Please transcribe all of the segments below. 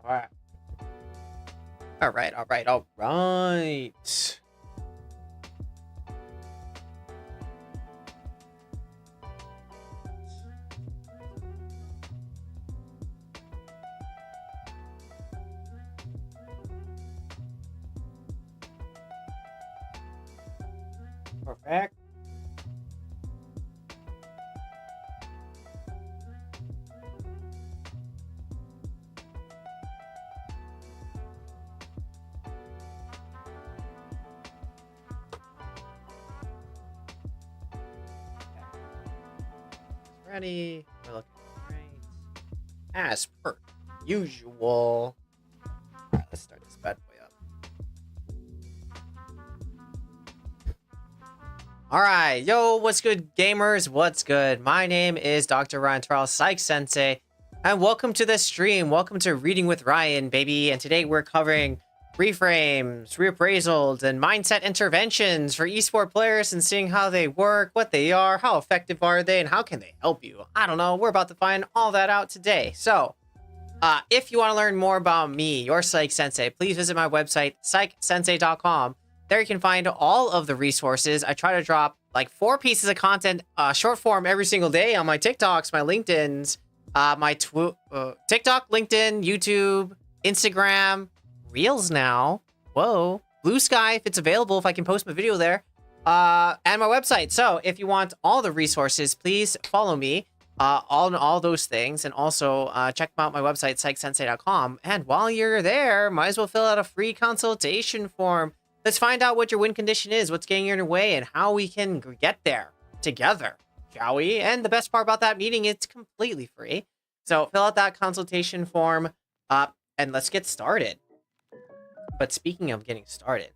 right. All right, all right, all right. Perfect. Ready. We're looking great. As per usual. Alright, let's start this bad boy up. Alright, yo, what's good, gamers? What's good? My name is Dr. Ryan Terrell, Psych Sensei, and welcome to the stream. Welcome to Reading with Ryan, baby. And today we're covering reframes, reappraisals, and mindset interventions for esport players and seeing how they work, what they are, how effective are they, and how can they help you. I don't know. We're about to find all that out today. So, if you want to learn more about me, your Psych Sensei, please visit my website, psychsensei.com. There you can find all of the resources. I try to drop like 4 pieces of content, short form every single day on my TikToks, my LinkedIns, my TikTok, LinkedIn, YouTube, Instagram, Reels now. Whoa. Blue Sky, if it's available, if I can post my video there. And my website. So if you want all the resources, please follow me on all those things. And also check out my website, psychsensei.com. And while you're there, might as well fill out a free consultation form. Let's find out what your win condition is, what's getting in your way, and how we can get there together, shall we? And the best part about that meeting, it's completely free. So fill out that consultation form, and let's get started. But speaking of getting started,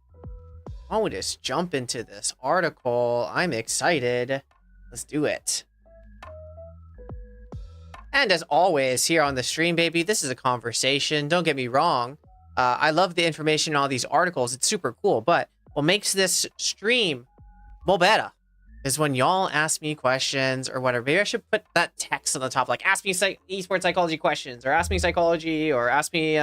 why don't we just jump into this article? I'm excited. Let's do it. And as always, here on the stream, baby, this is a conversation. Don't get me wrong. I love the information in all these articles. It's super cool. But what makes this stream more better is when y'all ask me questions or whatever. Maybe I should put that text on the top, like ask me esports psychology questions, or ask me psychology, or ask me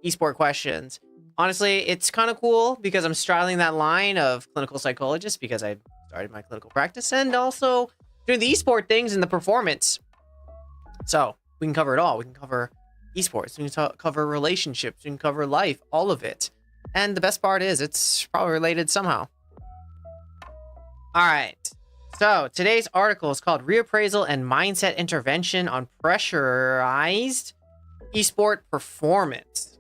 esport questions. Honestly, it's kind of cool because I'm straddling that line of clinical psychologist because I started my clinical practice and also doing the esport things and the performance. So we can cover it all. We can cover esports, we can cover relationships, we can cover life, all of it. And the best part is it's probably related somehow. All right. So today's article is called Reappraisal and Mindset Intervention on Pressurized Esport Performance.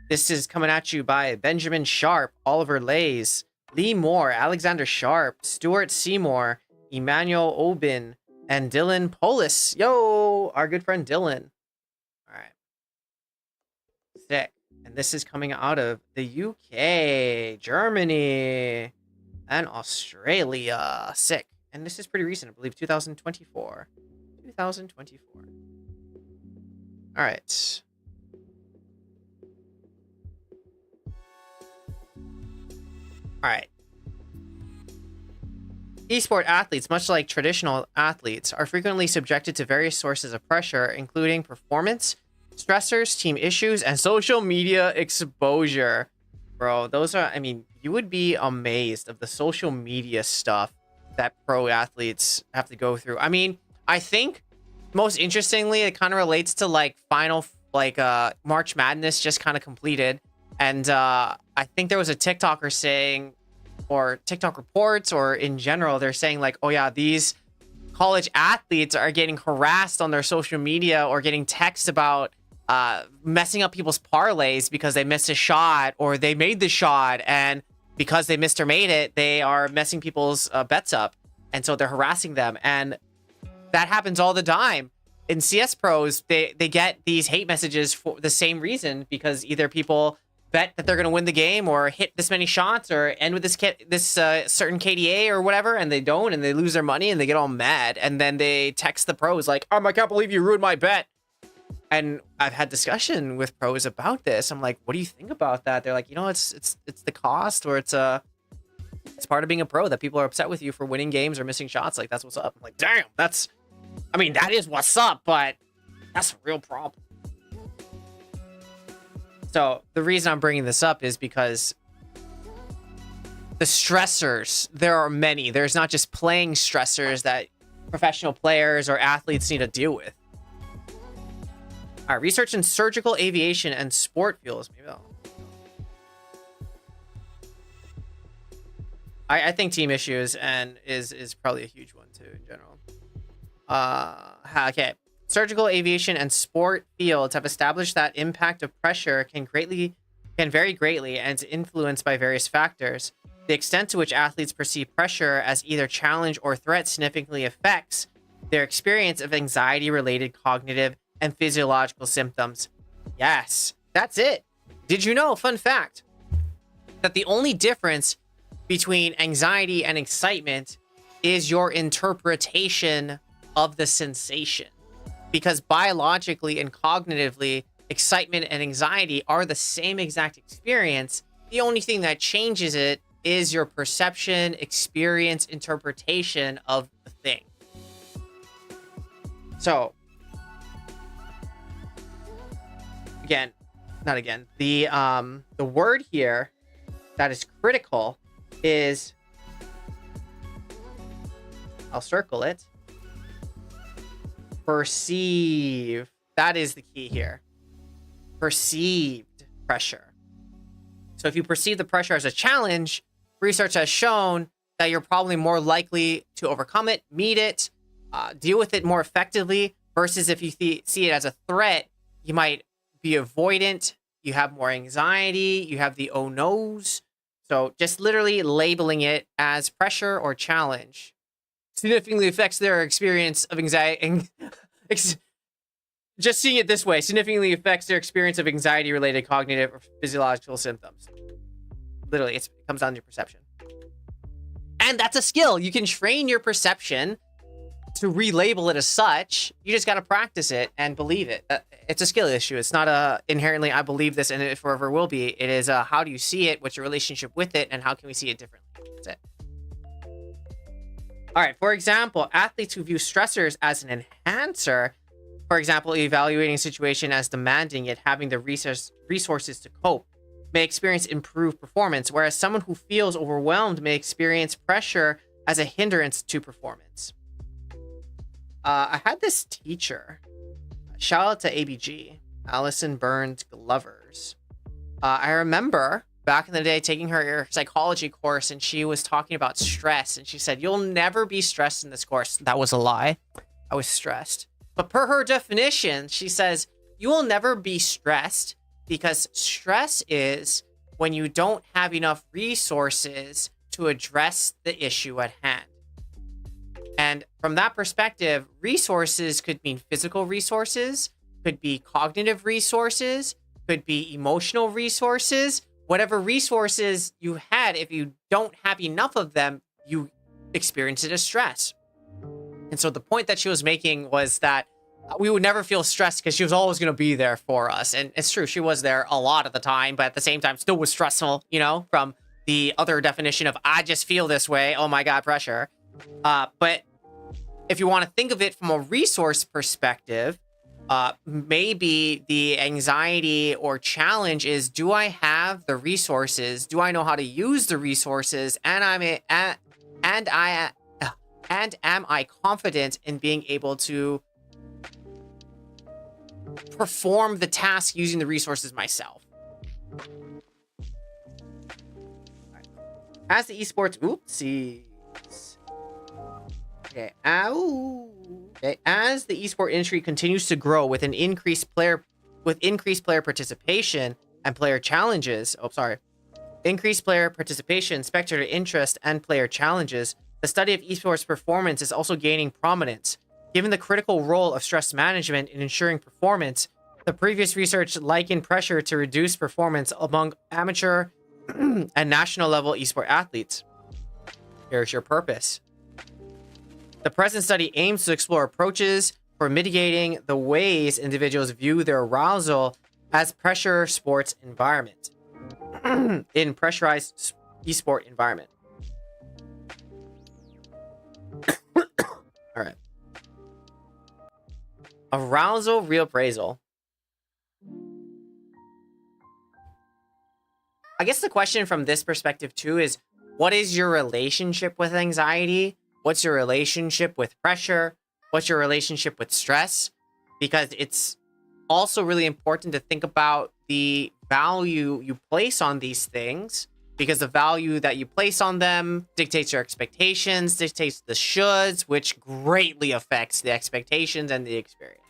This is coming at you by Benjamin Sharp, Oliver Lays, Lee Moore, Alexander Sharp, Stuart Seymour, Emmanuel Obin, and Dylan Polis. Yo, our good friend Dylan. All right. Sick. And this is coming out of the UK, Germany, and Australia. Sick. And this is pretty recent, I believe 2024. 2024. All right. All right. Esport athletes, much like traditional athletes, are frequently subjected to various sources of pressure, including performance, stressors, team issues, and social media exposure. Bro, those are, I mean, you would be amazed of the social media stuff that pro athletes have to go through. I mean, I think most interestingly, it kind of relates to like March Madness just kind of completed. And I think there was a TikToker saying, or TikTok reports, or in general, they're saying like, oh yeah, these college athletes are getting harassed on their social media or getting texts about messing up people's parlays because they missed a shot or they made the shot, and because they missed or made it, they are messing people's bets up, and so they're harassing them. And that happens all the time in CS pros. They get these hate messages for the same reason, because either people bet that they're going to win the game or hit this many shots or end with this certain KDA or whatever, and they don't, and they lose their money and they get all mad, and then they text the pros like, oh, I can't believe you ruined my bet. And I've had discussion with pros about this. I'm like, what do you think about that? They're like, you know, it's the cost, or it's part of being a pro that people are upset with you for winning games or missing shots. Like, that's what's up. I'm like, damn, I mean, that is what's up, but that's a real problem. So the reason I'm bringing this up is because the stressors, there are many. There's not just playing stressors that professional players or athletes need to deal with. All right, research in surgical aviation and sport fuels. Maybe I think team issues and is probably a huge one too in general. Okay. Surgical aviation and sport fields have established that impact of pressure can vary greatly and is influenced by various factors. The extent to which athletes perceive pressure as either challenge or threat significantly affects their experience of anxiety-related cognitive and physiological symptoms. Yes, that's it. Did you know, fun fact, that the only difference between anxiety and excitement is your interpretation of the sensation? Because biologically and cognitively, excitement and anxiety are the same exact experience. The only thing that changes it is your perception, experience, interpretation of the thing. So, the word here that is critical is, I'll circle it, perceive. That is the key here. Perceived pressure. So if you perceive the pressure as a challenge, research has shown that you're probably more likely to overcome it, meet it, deal with it more effectively, versus if you see it as a threat, you might be avoidant, you have more anxiety, you have the oh no's. So just literally labeling it as pressure or challenge significantly affects their experience of anxiety. Just seeing it this way significantly affects their experience of anxiety-related cognitive or physiological symptoms. Literally, it comes down to your perception. And that's a skill. You can train your perception to relabel it as such. You just got to practice it and believe it. It's a skill issue. It's not a inherently, I believe this and it forever will be. It is how do you see it? What's your relationship with it? And how can we see it differently? That's it. All right. For example, athletes who view stressors as an enhancer, for example, evaluating a situation as demanding yet having the resources to cope, may experience improved performance, whereas someone who feels overwhelmed may experience pressure as a hindrance to performance. I had this teacher, shout out to ABG, Allison Burns Glovers. I remember back in the day taking her psychology course, and she was talking about stress, and she said, "You'll never be stressed in this course." That was a lie. I was stressed. But per her definition, she says, you will never be stressed because stress is when you don't have enough resources to address the issue at hand. And from that perspective, resources could mean physical resources, could be cognitive resources, could be emotional resources. Whatever resources you had, if you don't have enough of them, you experience it as stress. And so the point that she was making was that we would never feel stressed because she was always going to be there for us. And it's true, she was there a lot of the time, but at the same time, still was stressful, you know, from the other definition of I just feel this way. Oh my God, pressure. But if you want to think of it from a resource perspective, maybe the anxiety or challenge is, do I have the resources? Do I know how to use the resources? And am I confident in being able to perform the task using the resources myself? As the esports, oopsies. Okay, okay. As the esport industry continues to grow with increased player participation and player challenges. Increased player participation, spectator interest, and player challenges, the study of esports performance is also gaining prominence. Given the critical role of stress management in ensuring performance, the previous research likened pressure to reduce performance among amateur and national level esport athletes. Here's your purpose. The present study aims to explore approaches for mitigating the ways individuals view their arousal as pressure sports environment in pressurized esport environment. All right. Arousal reappraisal. I guess the question from this perspective too is, what is your relationship with anxiety? What's your relationship with pressure? What's your relationship with stress? Because it's also really important to think about the value you place on these things, because the value that you place on them dictates your expectations, dictates the shoulds, which greatly affects the expectations and the experience.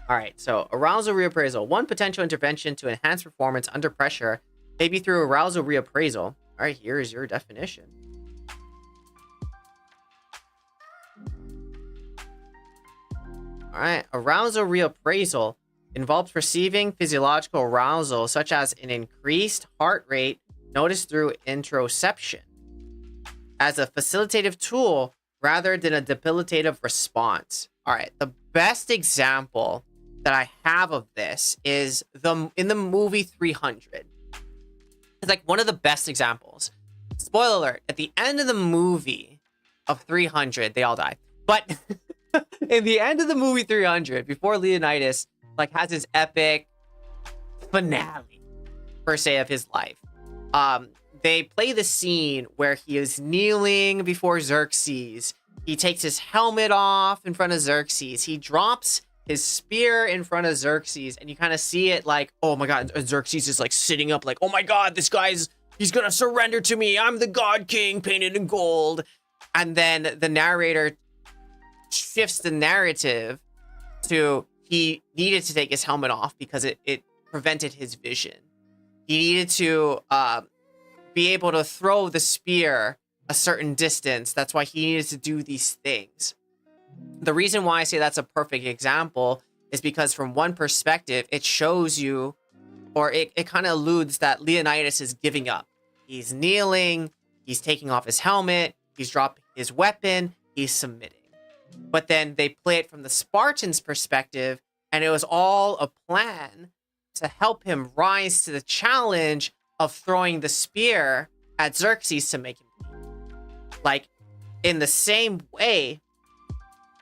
All right, so arousal reappraisal. One potential intervention to enhance performance under pressure, maybe through arousal reappraisal. All right, here is your definition. All right, arousal reappraisal involves perceiving physiological arousal, such as an increased heart rate noticed through interoception, as a facilitative tool rather than a debilitative response. All right, the best example that I have of this is in the movie 300. It's like one of the best examples. Spoiler alert, at the end of the movie of 300, they all die. But in the end of the movie 300, before Leonidas like has his epic finale, per se, of his life, they play the scene where he is kneeling before Xerxes. He takes his helmet off in front of Xerxes. He drops his spear in front of Xerxes, and you kind of see it like, oh my god, Xerxes is like sitting up like, oh my god, this he's gonna surrender to me. I'm the god king painted in gold. And then the narrator shifts the narrative to he needed to take his helmet off because it prevented his vision. He needed to be able to throw the spear a certain distance. That's why he needed to do these things. The reason why I say that's a perfect example is because from one perspective, it shows you, or it kind of alludes that Leonidas is giving up. He's kneeling, he's taking off his helmet, he's dropping his weapon, he's submitting. But then they play it from the Spartans' perspective, and it was all a plan to help him rise to the challenge of throwing the spear at Xerxes to make him bleed. Like, in the same way,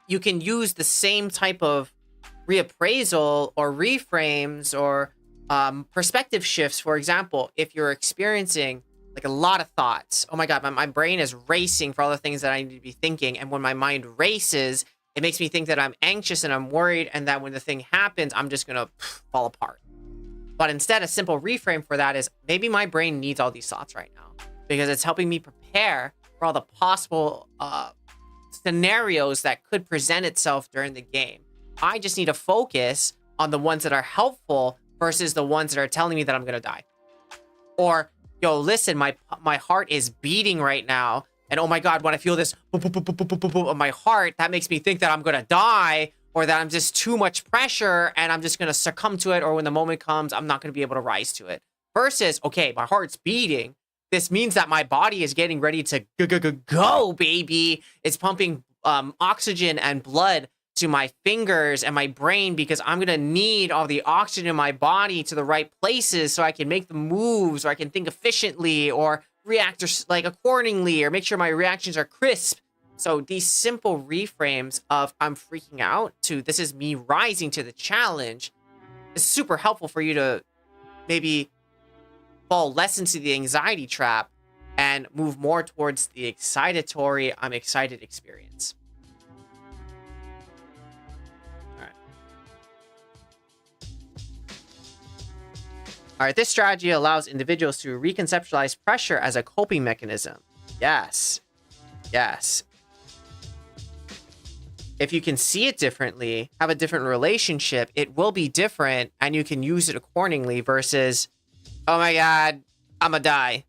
you can use the same type of reappraisal or reframes or perspective shifts. For example, if you're experiencing like a lot of thoughts, oh my god, my brain is racing for all the things that I need to be thinking, and when my mind races, it makes me think that I'm anxious and I'm worried, and that when the thing happens, I'm just gonna fall apart. But instead, a simple reframe for that is, maybe my brain needs all these thoughts right now because it's helping me prepare for all the possible scenarios that could present itself during the game. I just need to focus on the ones that are helpful versus the ones that are telling me that I'm gonna die. Or, yo, listen, my heart is beating right now, and oh my god, when I feel this on my heart, that makes me think that I'm gonna die, or that I'm just too much pressure and I'm just gonna succumb to it, or when the moment comes, I'm not gonna be able to rise to it. Versus, okay, my heart's beating. This means that my body is getting ready to go, baby. It's pumping oxygen and blood to my fingers and my brain because I'm going to need all the oxygen in my body to the right places so I can make the moves, or I can think efficiently or react like accordingly, or make sure my reactions are crisp. So these simple reframes of I'm freaking out to this is me rising to the challenge is super helpful for you to maybe fall less into the anxiety trap and move more towards the excitatory, I'm excited experience. All right, this strategy allows individuals to reconceptualize pressure as a coping mechanism. Yes. Yes. If you can see it differently, have a different relationship, it will be different and you can use it accordingly versus, oh my god, I'm gonna die.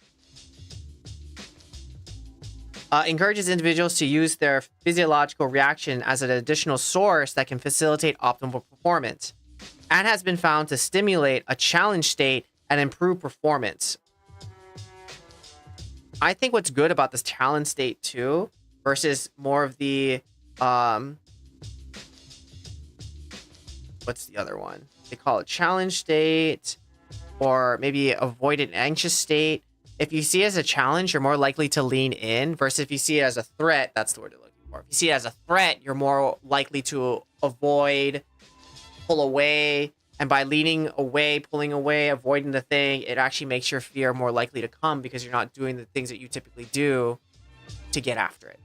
Encourages individuals to use their physiological reaction as an additional source that can facilitate optimal performance, and has been found to stimulate a challenge state and improve performance. I think what's good about this challenge state too, versus more of the, what's the other one? They call it challenge state, or maybe avoidant anxious state. If you see it as a challenge, you're more likely to lean in, versus if you see it as a threat, that's the word you're looking for. If you see it as a threat, you're more likely to avoid, pull away, And by leaning away, pulling away, avoiding the thing, it actually makes your fear more likely to come because you're not doing the things that you typically do to get after it.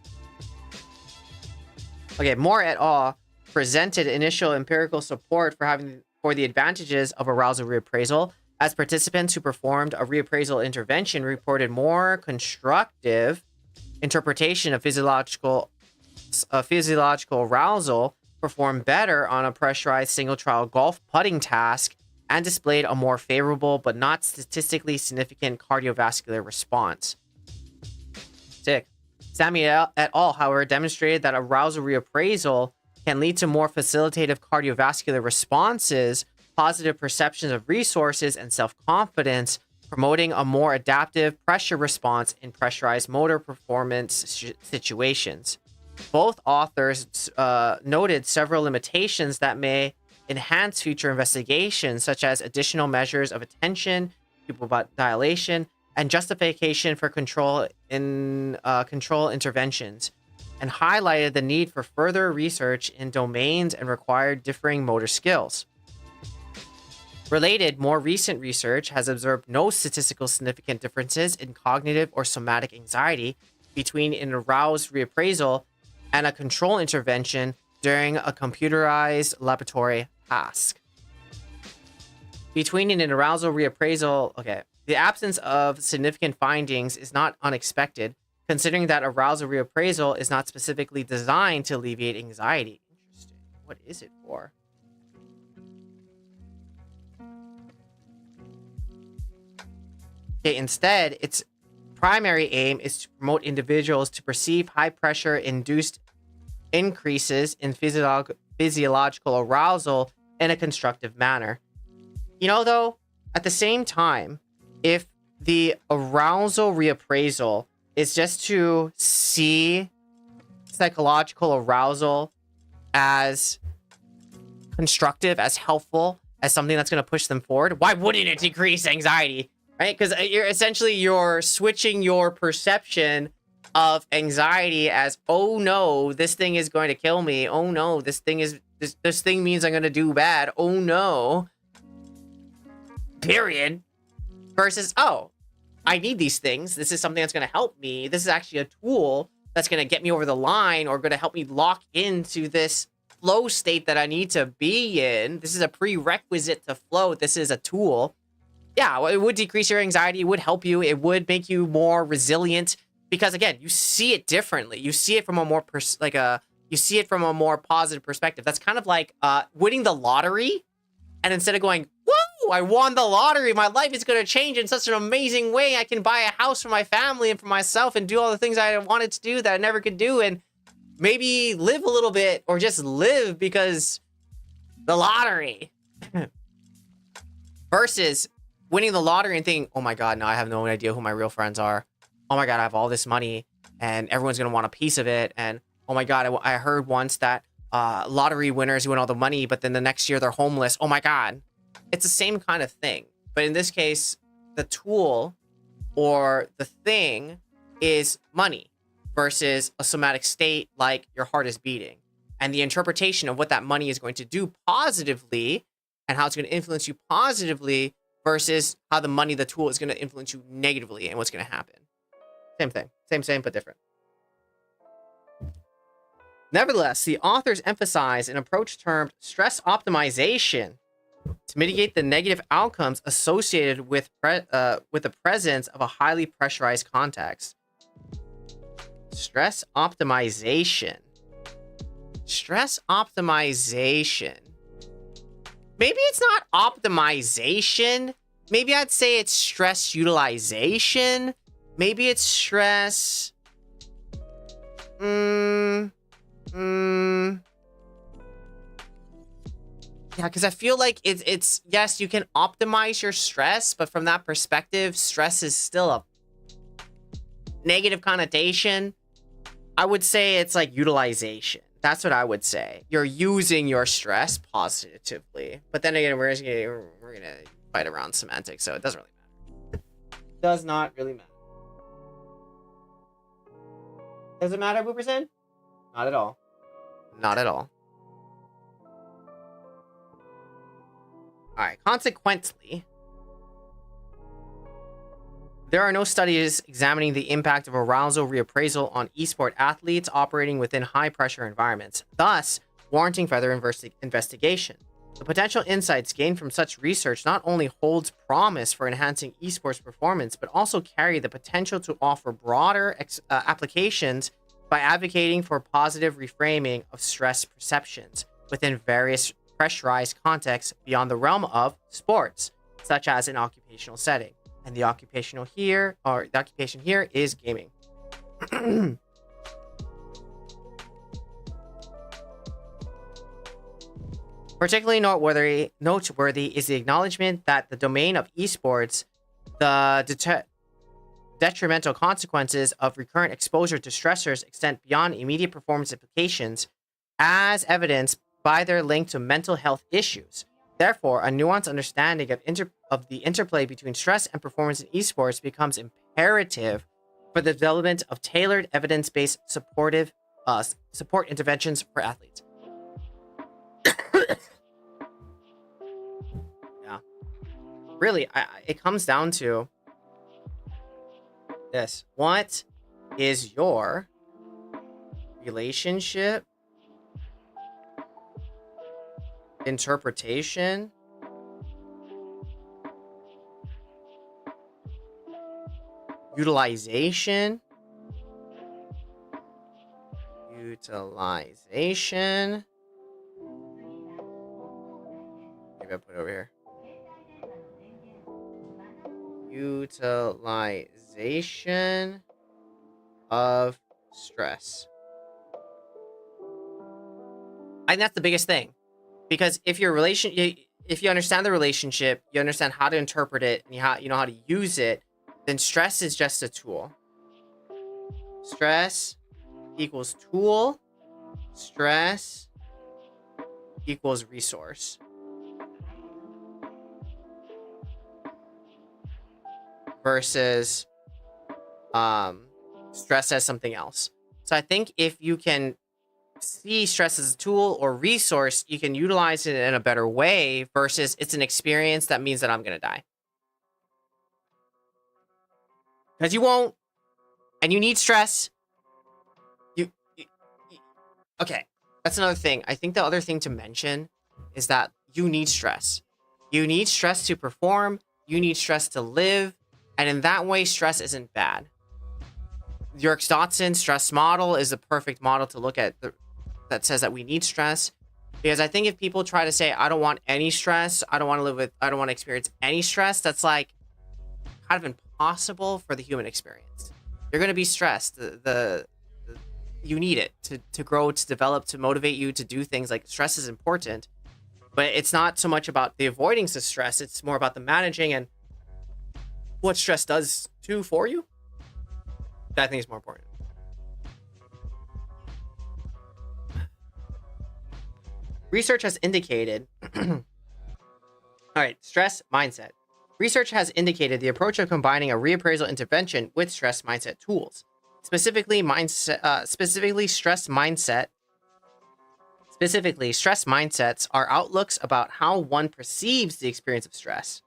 Okay, Moore et al. Presented initial empirical support for the advantages of arousal reappraisal, as participants who performed a reappraisal intervention reported more constructive interpretation of physiological arousal, performed better on a pressurized single trial golf putting task, and displayed a more favorable but not statistically significant cardiovascular response. Sick. Samuel et al., however, demonstrated that arousal reappraisal can lead to more facilitative cardiovascular responses, positive perceptions of resources, and self-confidence, promoting a more adaptive pressure response in pressurized motor performance situations. Both authors noted several limitations that may enhance future investigations, such as additional measures of attention, pupil dilation, and justification for control interventions, and highlighted the need for further research in domains and required differing motor skills. Related, more recent research has observed no statistical significant differences in cognitive or somatic anxiety between an aroused reappraisal and a control intervention during a computerized laboratory task. Between an arousal reappraisal, the absence of significant findings is not unexpected, considering that arousal reappraisal is not specifically designed to alleviate anxiety. Interesting. What is it for? Okay, instead, its primary aim is to promote individuals to perceive high pressure induced increases in physiological arousal in a constructive manner. You know, though, at the same time, if the arousal reappraisal is just to see psychological arousal as constructive, as helpful, as something that's going to push them forward, why wouldn't it decrease anxiety, right? Because you're switching your perception of anxiety as, oh no, this thing is going to kill me. Oh no, this thing means I'm going to do bad. Oh no. Period. Versus, oh, I need these things. This is something that's going to help me. This is actually a tool that's going to get me over the line or going to help me lock into this flow state that I need to be in. This is a prerequisite to flow. This is a tool. Yeah, it would decrease your anxiety. It would help you. It would make you more resilient because, again, you see it differently. You see it from a more you see it from a more positive perspective. That's kind of like winning the lottery, and instead of going, whoa, I won the lottery, my life is going to change in such an amazing way. I can buy a house for my family and for myself and do all the things I wanted to do that I never could do, and maybe live a little bit or just live because the lottery. Versus winning the lottery and thinking, oh my God, now I have no idea who my real friends are. Oh my God, I have all this money and everyone's going to want a piece of it. And oh my God, I heard once that lottery winners win all the money, but then the next year they're homeless. Oh my God. It's the same kind of thing. But in this case, the tool or the thing is money versus a somatic state like your heart is beating. And the interpretation of what that money is going to do positively and how it's going to influence you positively versus how the money, the tool, is going to influence you negatively and what's going to happen. Same thing. Same, but different. Nevertheless, the authors emphasize an approach termed stress optimization to mitigate the negative outcomes associated with the presence of a highly pressurized context. Stress optimization. Stress optimization. Maybe it's not optimization. Maybe I'd say it's stress utilization. Maybe it's stress. Yeah, because I feel like it's yes, you can optimize your stress, but from that perspective, stress is still a negative connotation. I would say it's like utilization. That's what I would say. You're using your stress positively. But then again, we're gonna fight around semantics, so it doesn't really matter. Does not really matter. Does it matter, Booperson? Not at all. Not at all. All right. Consequently, there are no studies examining the impact of arousal reappraisal on esport athletes operating within high-pressure environments, thus warranting further investigation. The potential insights gained from such research not only holds promise for enhancing esports performance, but also carry the potential to offer broader applications by advocating for positive reframing of stress perceptions within various pressurized contexts beyond the realm of sports, such as an occupational setting. And the occupation here is gaming. Particularly noteworthy is the acknowledgement that the domain of esports, the detrimental consequences of recurrent exposure to stressors extend beyond immediate performance implications, as evidenced by their link to mental health issues. Therefore, a nuanced understanding of the interplay between stress and performance in esports becomes imperative for the development of tailored, evidence-based support interventions for athletes. Yeah. Really, it comes down to this. What is your relationship, interpretation, utilization, maybe I put it over here, utilization of stress. I think that's the biggest thing. Because if you understand the relationship, you understand how to interpret it, and you know how to use it, then stress is just a tool. Stress equals tool. Stress equals resource. Versus stress as something else. So I think if you can see stress as a tool or resource, you can utilize it in a better way versus it's an experience that means that I'm going to die. Because you won't. And you need stress. Okay. That's another thing. I think the other thing to mention is that you need stress. You need stress to perform. You need stress to live. And in that way, stress isn't bad. Yerkes-Dotson's stress model is the perfect model to look at that says that we need stress. Because I think if people try to say, I don't want any stress, I don't want to experience any stress, that's like kind of impossible for the human experience. You're going to be stressed. You need it to grow, to develop, to motivate you to do things. Like, stress is important, but it's not so much about the avoidance of stress. It's more about the managing and what stress does too for you. That I think is more important. Research has indicated, all right, stress mindset. Research has indicated the approach of combining a reappraisal intervention with stress mindset tools. Specifically, stress mindsets are outlooks about how one perceives the experience of stress.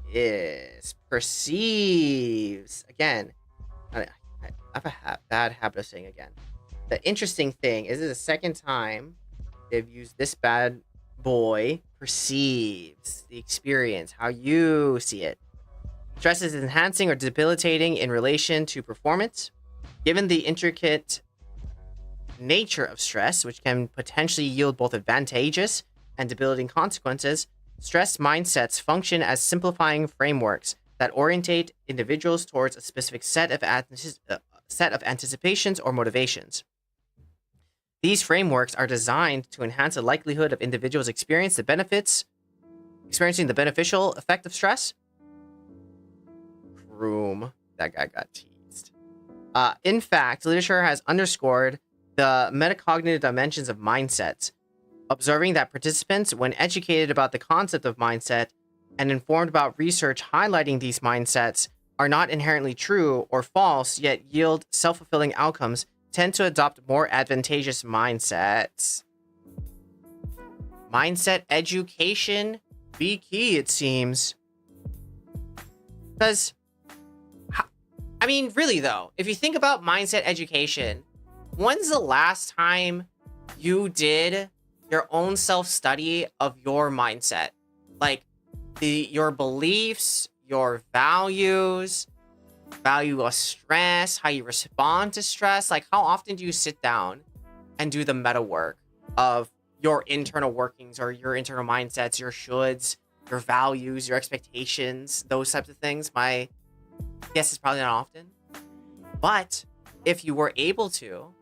Yes, perceives. Again, I have a bad habit of saying again. The interesting thing is, this is the second time they've used this bad boy. Perceives the experience, how you see it. Stress is enhancing or debilitating in relation to performance. Given the intricate nature of stress, which can potentially yield both advantageous and debilitating consequences, stress mindsets function as simplifying frameworks that orientate individuals towards a specific set of anticipations or motivations. These frameworks are designed to enhance the likelihood of individuals experiencing the beneficial effect of stress. Room. That guy got teased. In fact, literature has underscored the metacognitive dimensions of mindsets, observing that participants, when educated about the concept of mindset and informed about research highlighting these mindsets, are not inherently true or false, yet yield self-fulfilling outcomes, tend to adopt more advantageous mindsets. mindset education be key, it seems. Because, I mean, really though, if you think about mindset education, when's the last time you did your own self-study of your mindset? Like, your beliefs, your values, value of stress, how you respond to stress. Like, how often do you sit down and do the meta work of your internal workings or your internal mindsets, your shoulds, your values, your expectations, those types of things? My guess is probably not often. But if you were able to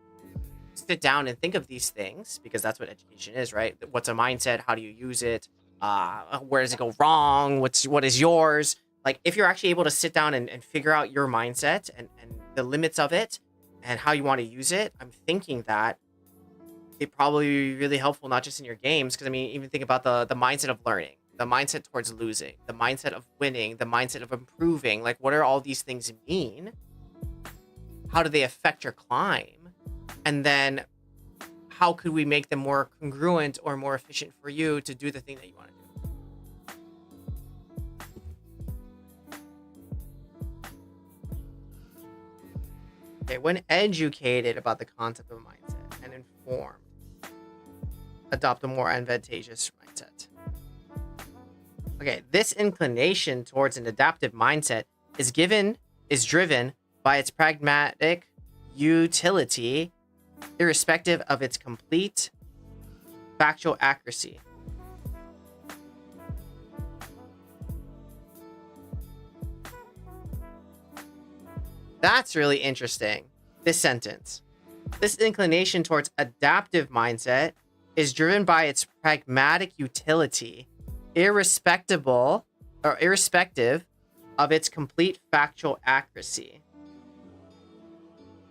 sit down and think of these things, because that's what education is, right? What's a mindset? How do you use it? Where does it go wrong? What is yours? Like, if you're actually able to sit down and figure out your mindset and the limits of it and how you want to use it, I'm thinking that it probably be really helpful, not just in your games. Because, I mean, even think about the mindset of learning, the mindset towards losing, the mindset of winning, the mindset of improving. Like, what do all these things mean? How do they affect your climb? And then how could we make them more congruent or more efficient for you to do the thing that you want to do? Okay, when educated about the concept of mindset and informed, adopt a more advantageous mindset. Okay, this inclination towards an adaptive mindset is driven by its pragmatic utility, irrespective of its complete factual accuracy. That's really interesting. This sentence. This inclination towards adaptive mindset is driven by its pragmatic utility, irrespective of its complete factual accuracy.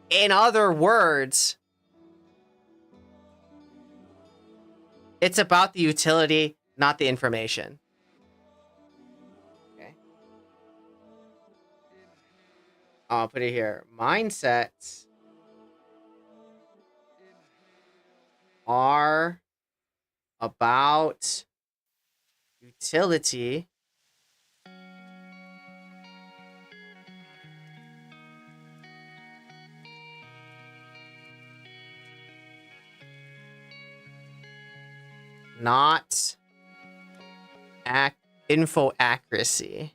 In other words, it's about the utility, not the information. Okay. I'll put it here. Mindsets are about utility, not info accuracy.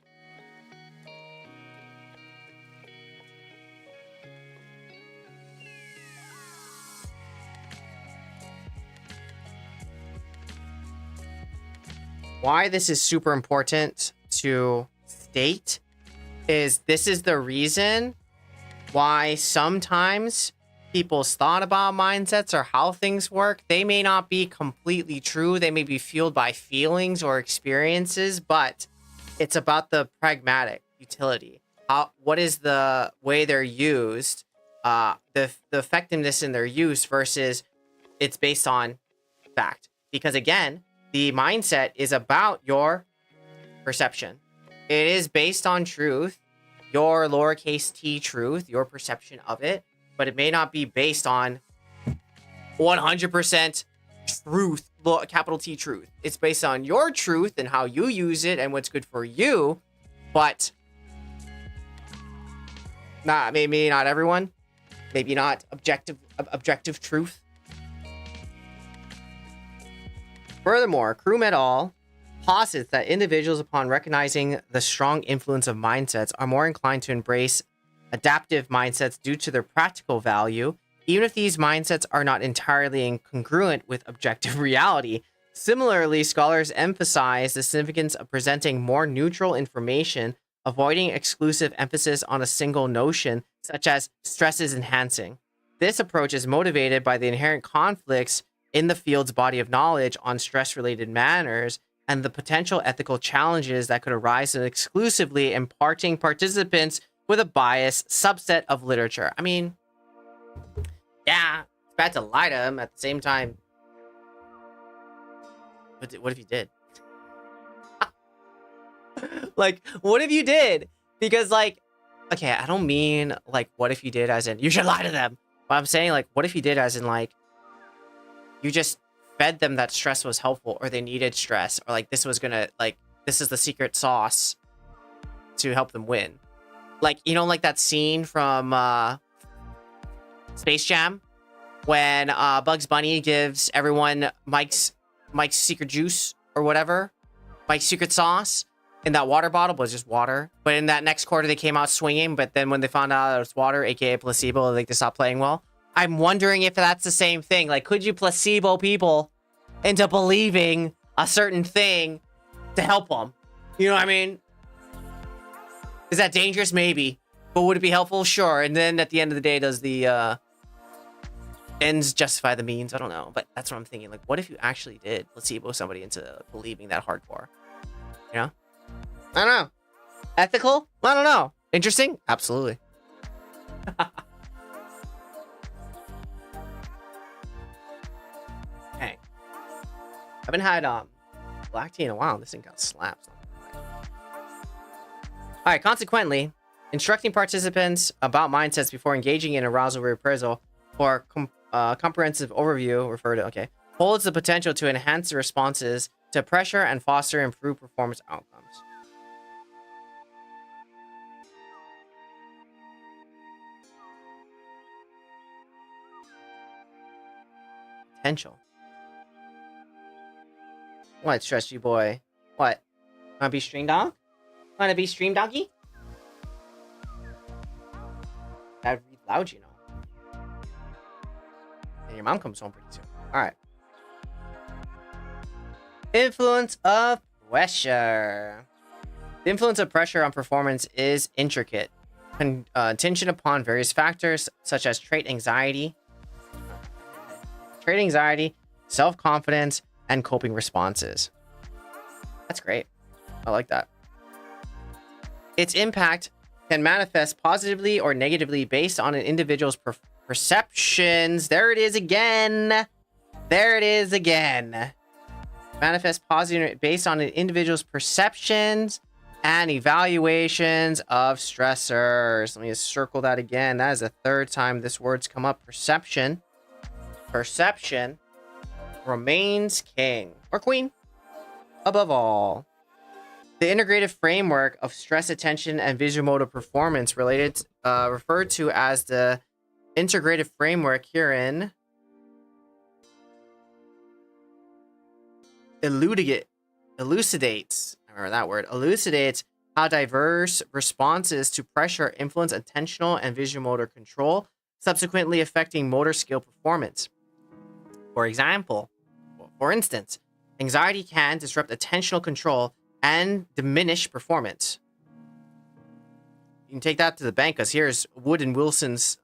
Why this is super important to state is this is the reason why sometimes people's thought about mindsets or how things work, they may not be completely true. They may be fueled by feelings or experiences, but it's about the pragmatic utility. What is the way they're used, the effectiveness in their use versus it's based on fact. Because again, the mindset is about your perception. It is based on truth, your lowercase t truth, your perception of it, but it may not be based on 100% truth, capital T truth. It's based on your truth and how you use it and what's good for you, but maybe not everyone, maybe not objective truth. Furthermore, Krum et al. Posits that individuals, upon recognizing the strong influence of mindsets, are more inclined to embrace adaptive mindsets due to their practical value, even if these mindsets are not entirely incongruent with objective reality. Similarly, scholars emphasize the significance of presenting more neutral information, avoiding exclusive emphasis on a single notion, such as stress is enhancing. This approach is motivated by the inherent conflicts in the field's body of knowledge on stress-related manners and the potential ethical challenges that could arise in exclusively imparting participants with a biased subset of literature. I mean, yeah, it's bad to lie to them at the same time. But what if you did? Like, what if you did? Because, like, okay, I don't mean, like, what if you did as in, you should lie to them. But I'm saying, like, what if you did as in, like, you just fed them that stress was helpful, or they needed stress, or like this was gonna, like, this is the secret sauce to help them win. Like, you know, like that scene from Space Jam when Bugs Bunny gives everyone Mike's secret juice or whatever, Mike's secret sauce, and that water bottle was just water. But in that next quarter, they came out swinging. But then when they found out it was water, aka placebo, like they stopped playing well. I'm wondering if that's the same thing. Like, could you placebo people into believing a certain thing to help them? You know what I mean? Is that dangerous? Maybe. But would it be helpful? Sure. And then at the end of the day, does the ends justify the means? I don't know. But that's what I'm thinking. Like, what if you actually did placebo somebody into believing that hardcore? You know? I don't know. Ethical? I don't know. Interesting? Absolutely. Hey. Haven't had black tea in a while. This thing got slapped. Alright, consequently, instructing participants about mindsets before engaging in arousal reappraisal or comprehensive overview, holds the potential to enhance the responses to pressure and foster improved performance outcomes. Potential. What, stress you boy? What? Wanna be stream dog? Wanna be stream doggy? Gotta read loud, you know. And your mom comes home pretty soon. Alright. Influence of pressure. The influence of pressure on performance is intricate. Contingent upon various factors such as trait anxiety, self-confidence, and coping responses. That's great. I like that. Its impact can manifest positively or negatively based on an individual's perceptions. There it is again. Manifest positively based on an individual's perceptions and evaluations of stressors. Let me just circle that again. That is the third time this word's come up. Perception remains king or queen above all. The integrative framework of stress, attention, and visual performance referred to as the integrative framework herein elucidates how diverse responses to pressure influence attentional and visual motor control, subsequently affecting motor skill performance. For instance, anxiety can disrupt attentional control and diminish performance. You can take that to the bank, because here's Wood and Wilson's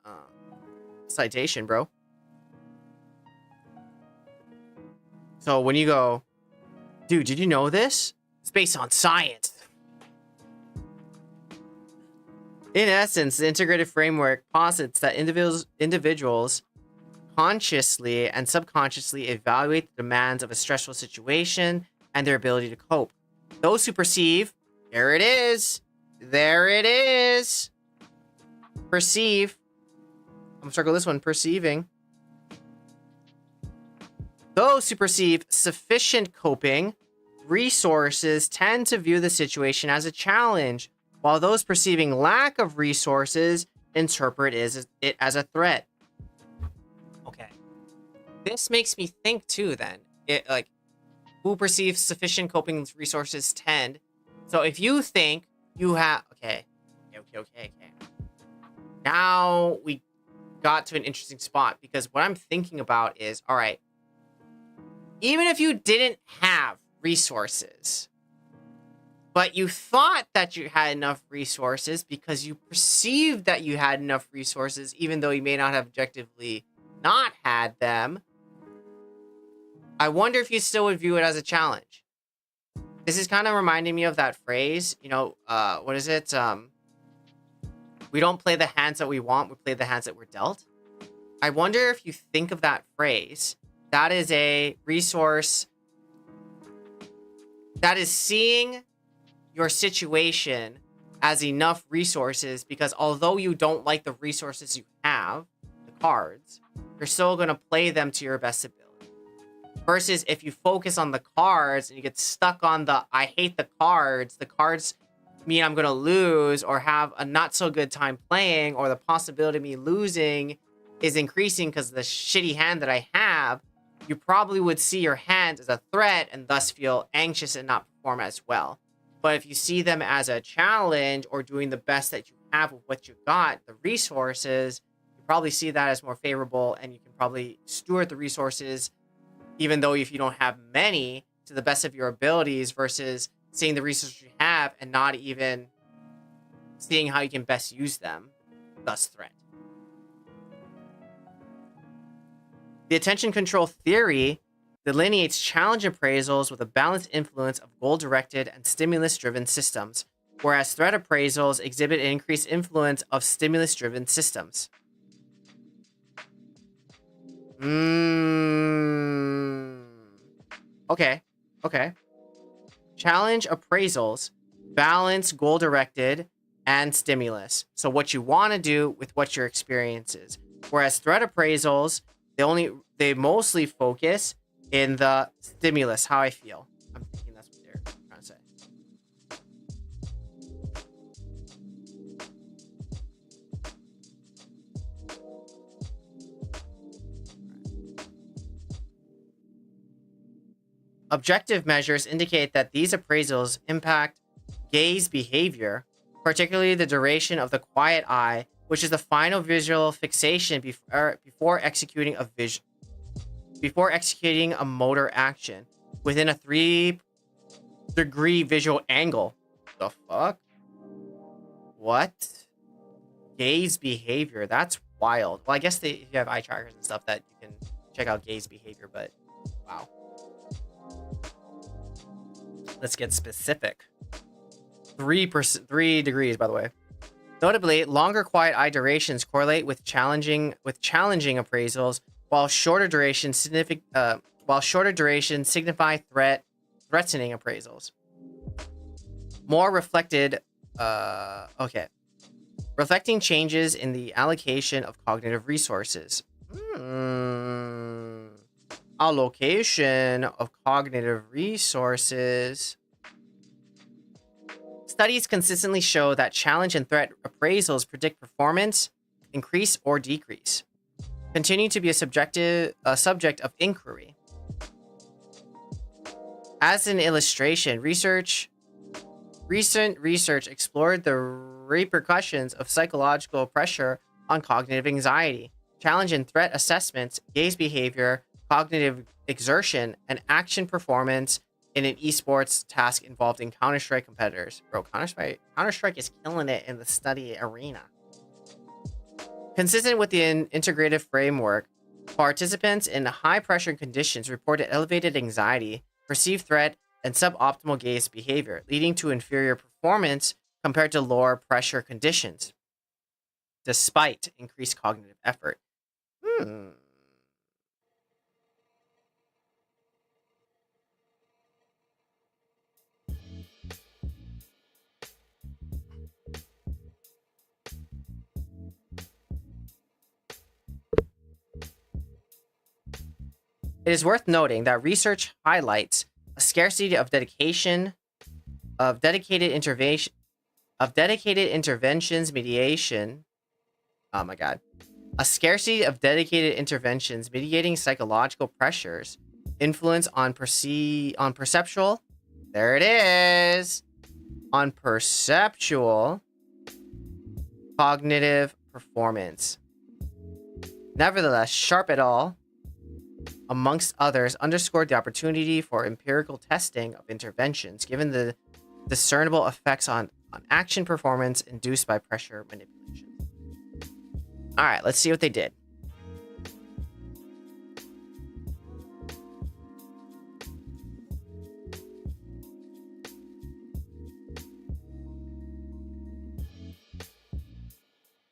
citation, bro. So when you go, dude, did you know this? It's based on science. In essence, the integrated framework posits that individuals consciously and subconsciously evaluate the demands of a stressful situation and their ability to cope. Those who perceive, perceive, I'm gonna circle this one, perceiving. Those who perceive sufficient coping resources tend to view the situation as a challenge, while those perceiving lack of resources interpret it as a threat. Okay. This makes me think too, then. Who perceives sufficient coping resources tend. So if you think you have... Okay. Now we got to an interesting spot, because what I'm thinking about is, all right, even if you didn't have resources, but you thought that you had enough resources because you perceived that you had enough resources, even though you may not have objectively not had them, I wonder if you still would view it as a challenge. This is kind of reminding me of that phrase, you know, what is it? We don't play the hands that we want, we play the hands that we're dealt. I wonder if you think of that phrase, that is a resource that is seeing your situation as enough resources, because although you don't like the resources you have, the cards, you're still going to play them to your best ability. Versus if you focus on the cards and you get stuck on the I hate the cards mean I'm going to lose or have a not so good time playing, or the possibility of me losing is increasing because of the shitty hand that I have, you probably would see your hand as a threat and thus feel anxious and not perform as well. But if you see them as a challenge or doing the best that you have with what you got, the resources, you probably see that as more favorable, and you can probably steward the resources, even though if you don't have many, to the best of your abilities, versus seeing the resources you have and not even seeing how you can best use them, thus threat. The attention control theory delineates challenge appraisals with a balanced influence of goal-directed and stimulus-driven systems, whereas threat appraisals exhibit an increased influence of stimulus-driven systems. Okay. Challenge appraisals balance goal-directed and stimulus. So what you want to do with what your experience is. Whereas threat appraisals, they mostly focus in the stimulus, how I feel. I'm thinking that's what they're trying to say. Objective measures indicate that these appraisals impact gaze behavior, particularly the duration of the quiet eye, which is the final visual fixation before executing a motor action within a 3-degree visual angle. The fuck? What? Gaze behavior. That's wild. Well, I guess you have eye trackers and stuff that you can check out gaze behavior, but wow. Let's get specific. 3 degrees, by the way. Notably, longer quiet eye durations correlate with challenging appraisals, while shorter durations signify threatening appraisals. Reflecting changes in the allocation of cognitive resources. Allocation of cognitive resources. Studies consistently show that challenge and threat appraisals predict performance, increase or decrease. Continue to be a subject of inquiry. As an illustration, recent research explored the repercussions of psychological pressure on cognitive anxiety, challenge and threat assessments, gaze behavior, cognitive exertion, and action performance in an esports task involving Counter-Strike competitors. Bro, Counter-Strike is killing it in the study arena. Consistent with the integrative framework, participants in high-pressure conditions reported elevated anxiety, perceived threat, and suboptimal gaze behavior, leading to inferior performance compared to lower pressure conditions, despite increased cognitive effort. It is worth noting that research highlights a scarcity of dedicated interventions mediation. Oh my god. A scarcity of dedicated interventions mediating psychological pressures, influence on perceptual. There it is. On perceptual cognitive performance. Nevertheless, Sharp et al., amongst others, underscored the opportunity for empirical testing of interventions, given the discernible effects on action performance induced by pressure manipulation. All right, let's see what they did.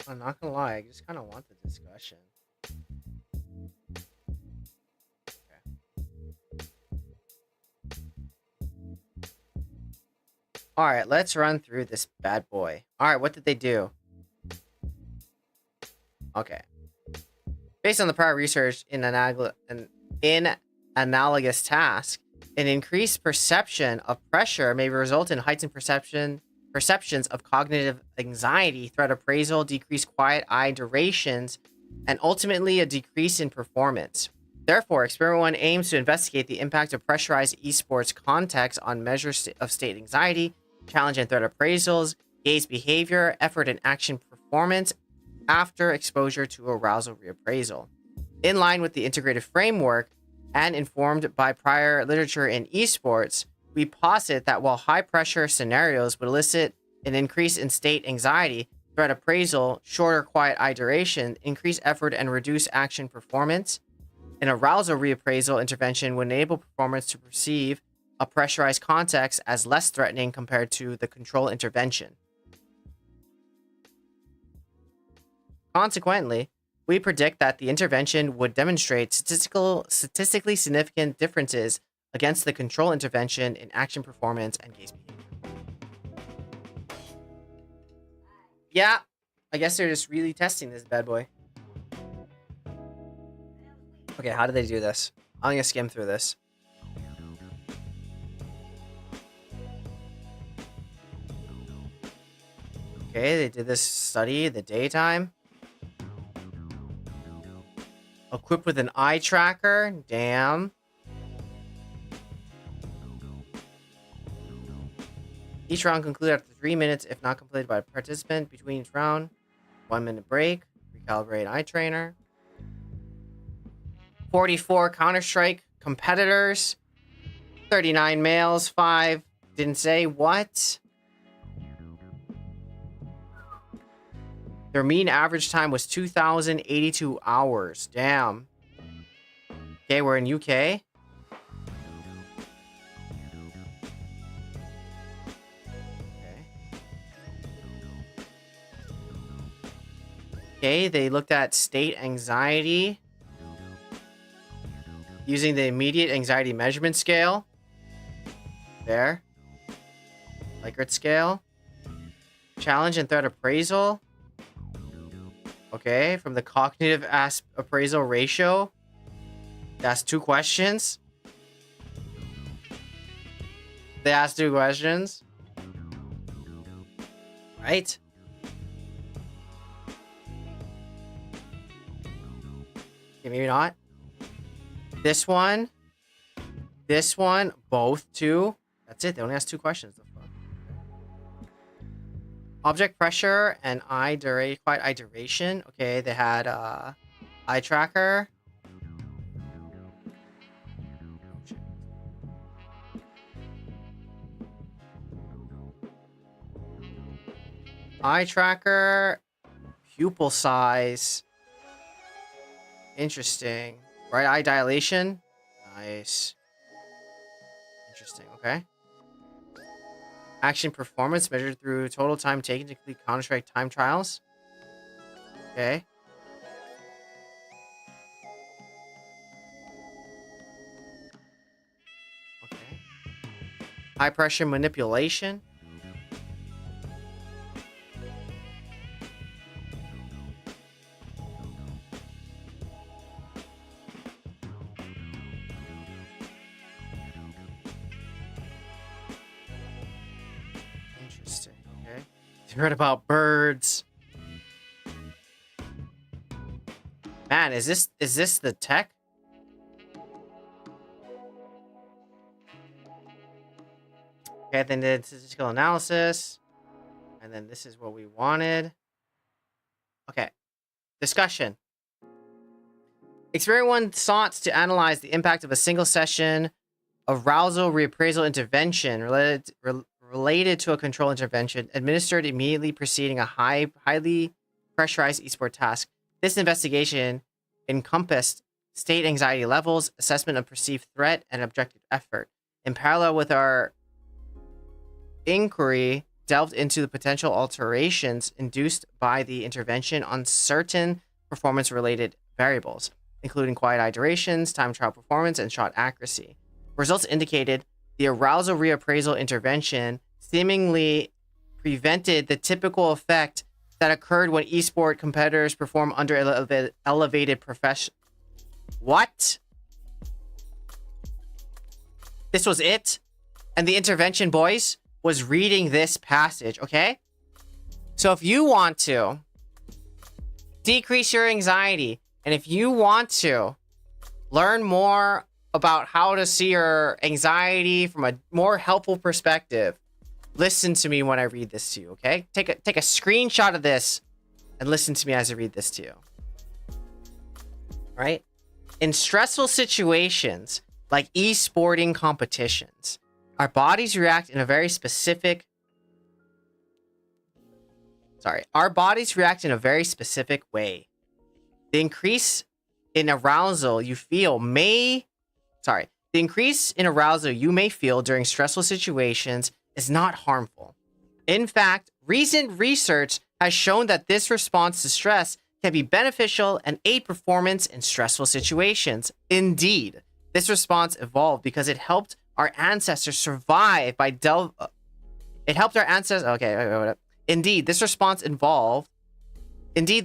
I'm not gonna lie, I just kind of want the discussion. All right, let's run through this bad boy. All right, what did they do? Okay. Based on the prior research in analogous task. An increased perception of pressure may result in heightened perceptions of cognitive anxiety, threat appraisal, decreased quiet eye durations, and ultimately a decrease in performance. Therefore, Experiment 1 aims to investigate the impact of pressurized esports context on measures of state anxiety, challenge and threat appraisals, gaze behavior, effort and action performance after exposure to arousal reappraisal. In line with the integrated framework and informed by prior literature in esports, we posit that while high-pressure scenarios would elicit an increase in state anxiety, threat appraisal, shorter quiet eye duration, increased effort, and reduced action performance, an arousal reappraisal intervention would enable performers to perceive a pressurized context as less threatening compared to the control intervention. Consequently, we predict that the intervention would demonstrate statistically significant differences against the control intervention in action performance and gaze behavior. Yeah, I guess they're just really testing this bad boy. Okay, how did they do this? I'm gonna skim through this. Okay, they did this study the daytime. Equipped with an eye tracker. Damn. Each round concluded after 3 minutes, if not completed by a participant between each round. 1 minute break. Recalibrate eye trainer. 44 Counter-Strike competitors. 39 males. 5 didn't say what. Their mean average time was 2,082 hours. Damn. Okay, we're in UK. Okay, they looked at state anxiety using the immediate anxiety measurement scale. There. Likert scale. Challenge and threat appraisal. Okay, from the cognitive appraisal ratio. That's 2 questions. They asked 2 questions. Right? Okay, maybe not. This one. This one. Both 2. That's it. They only asked 2 questions. Object pressure and quiet eye duration. Okay, they had eye tracker. Eye tracker. Pupil size. Interesting. Right eye dilation. Nice. Interesting. Okay. Action performance measured through total time taken to complete Counter-Strike time trials. Okay. Okay. High pressure manipulation. Interesting. Okay. You heard about birds. Man, is this the tech? Okay, then did statistical analysis. And then this is what we wanted. Okay. Discussion. Experiment 1 sought to analyze the impact of a single session arousal reappraisal intervention related to a control intervention administered immediately preceding a highly pressurized esport task. This investigation encompassed state anxiety levels, assessment of perceived threat, and objective effort. In parallel with our inquiry, delved into the potential alterations induced by the intervention on certain performance-related variables, including quiet eye durations, time trial performance, and shot accuracy. Results indicated the arousal reappraisal intervention seemingly prevented the typical effect that occurred when esport competitors perform under elevated profession. What? This was it. And the intervention, boys, was reading this passage, okay? So if you want to decrease your anxiety, and if you want to learn more about how to see your anxiety from a more helpful perspective, listen to me when I read this to you, okay? Take a screenshot of this and listen to me as I read this to you. All right? In stressful situations like esporting competitions, our bodies react in a very specific way. The increase in arousal you may feel during stressful situations is not harmful. In fact, recent research has shown that this response to stress can be beneficial and aid performance in stressful situations. Indeed, this response evolved because it helped our ancestors survive by Indeed, this response involved. Indeed,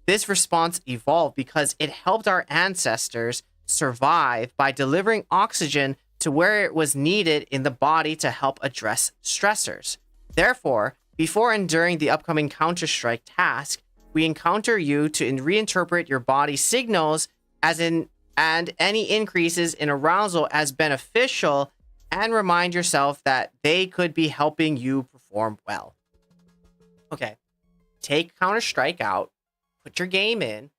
this response evolved because it helped our ancestors survive by delivering oxygen to where it was needed in the body to help address stressors. Therefore, before and during the upcoming Counter-Strike task, we encounter you to reinterpret your body signals and any increases in arousal as beneficial, and remind yourself that they could be helping you perform well. Okay, take Counter-Strike out, put your game in,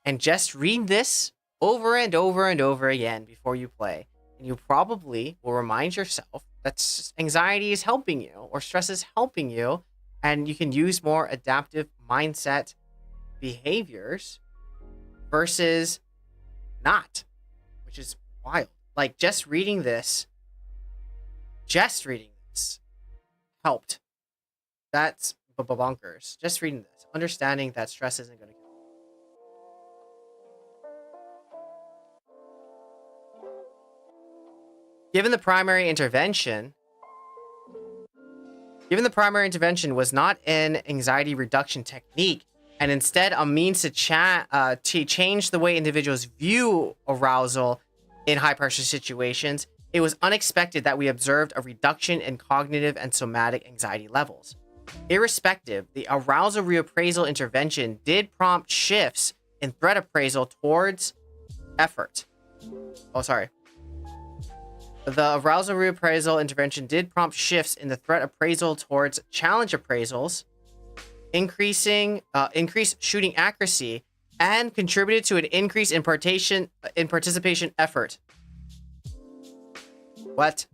and just read this over and over and over again before you play. And you probably will remind yourself that anxiety is helping you or stress is helping you, and you can use more adaptive mindset behaviors versus not, which is wild. Like, just reading this helped. That's bonkers. Just reading this, understanding that stress isn't going to kill you. Given the primary intervention was not an anxiety reduction technique, and instead a means to change the way individuals view arousal in high-pressure situations, it was unexpected that we observed a reduction in cognitive and somatic anxiety levels. Irrespective, the arousal reappraisal intervention did prompt shifts in threat appraisal towards effort. The arousal reappraisal intervention did prompt shifts in the threat appraisal towards challenge appraisals, increased shooting accuracy, and contributed to an increase in participation effort. What?